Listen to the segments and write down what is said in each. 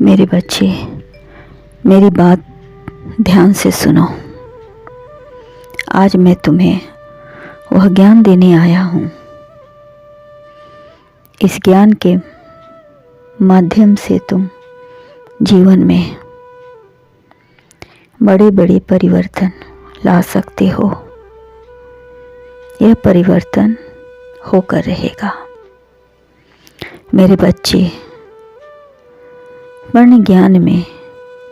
मेरे बच्चे, मेरी बात ध्यान से सुनो। आज मैं तुम्हें वह ज्ञान देने आया हूँ। इस ज्ञान के माध्यम से तुम जीवन में बड़े बड़े परिवर्तन ला सकते हो। यह परिवर्तन होकर रहेगा। मेरे बच्चे, वर्ण ज्ञान में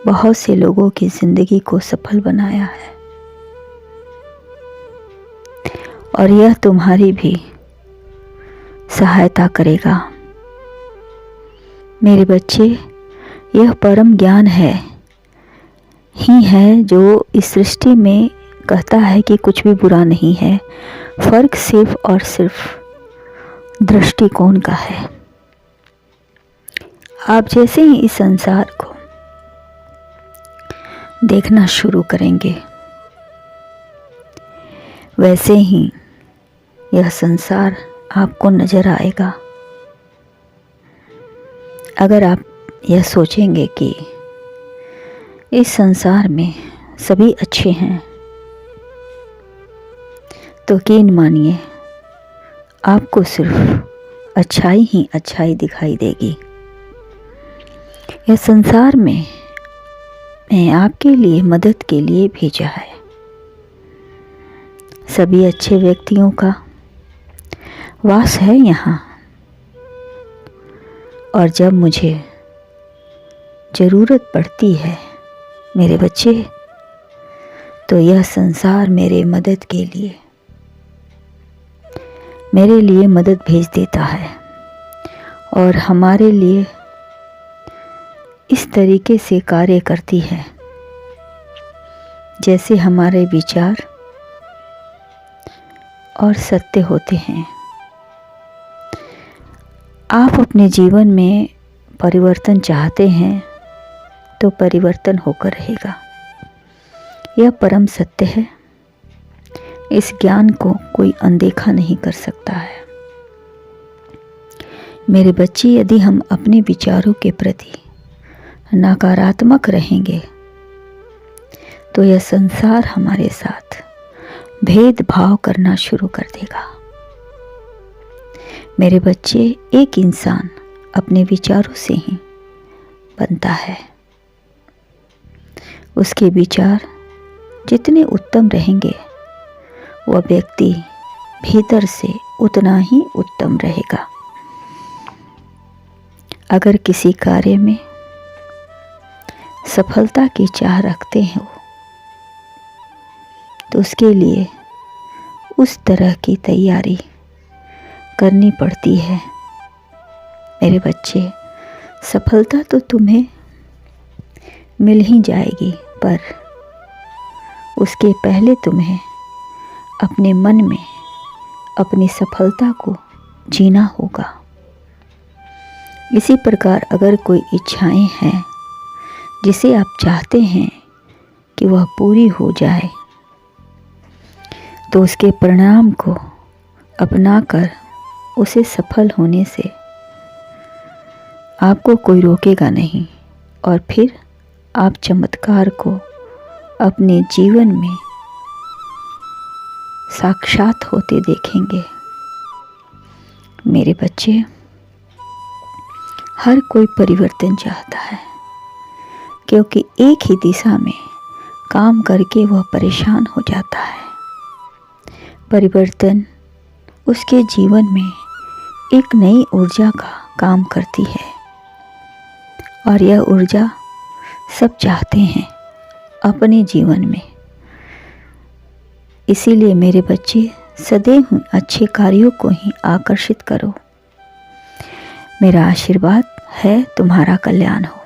बहुत से लोगों की जिंदगी को सफल बनाया है और यह तुम्हारी भी सहायता करेगा। मेरे बच्चे, यह परम ज्ञान है जो इस सृष्टि में कहता है कि कुछ भी बुरा नहीं है। फर्क सिर्फ और सिर्फ दृष्टिकोण का है। आप जैसे ही इस संसार को देखना शुरू करेंगे, वैसे ही यह संसार आपको नजर आएगा। अगर आप यह सोचेंगे कि इस संसार में सभी अच्छे हैं, तो यकीन मानिए आपको सिर्फ अच्छाई ही अच्छाई दिखाई देगी। यह संसार में मैं आपके लिए मदद के लिए भेजा है। सभी अच्छे व्यक्तियों का वास है यहाँ, और जब मुझे ज़रूरत पड़ती है मेरे बच्चे, तो यह संसार मेरे लिए मदद भेज देता है और हमारे लिए इस तरीके से कार्य करती है जैसे हमारे विचार और सत्य होते हैं। आप अपने जीवन में परिवर्तन चाहते हैं तो परिवर्तन होकर रहेगा। यह परम सत्य है। इस ज्ञान को कोई अनदेखा नहीं कर सकता है। मेरे बच्चे, यदि हम अपने विचारों के प्रति नकारात्मक रहेंगे तो यह संसार हमारे साथ भेदभाव करना शुरू कर देगा। मेरे बच्चे, एक इंसान अपने विचारों से ही बनता है। उसके विचार जितने उत्तम रहेंगे, वह व्यक्ति भीतर से उतना ही उत्तम रहेगा। अगर किसी कार्य में सफलता की चाह रखते हो तो उसके लिए उस तरह की तैयारी करनी पड़ती है। मेरे बच्चे, सफलता तो तुम्हें मिल ही जाएगी, पर उसके पहले तुम्हें अपने मन में अपनी सफलता को जीना होगा। इसी प्रकार अगर कोई इच्छाएं हैं जिसे आप चाहते हैं कि वह पूरी हो जाए, तो उसके परिणाम को अपनाकर उसे सफल होने से आपको कोई रोकेगा नहीं, और फिर आप चमत्कार को अपने जीवन में साक्षात होते देखेंगे। मेरे बच्चे, हर कोई परिवर्तन चाहता है, क्योंकि एक ही दिशा में काम करके वह परेशान हो जाता है। परिवर्तन उसके जीवन में एक नई ऊर्जा का काम करती है, और यह ऊर्जा सब चाहते हैं अपने जीवन में। इसीलिए मेरे बच्चे, सदैव अच्छे कार्यों को ही आकर्षित करो। मेरा आशीर्वाद है तुम्हारा कल्याण हो।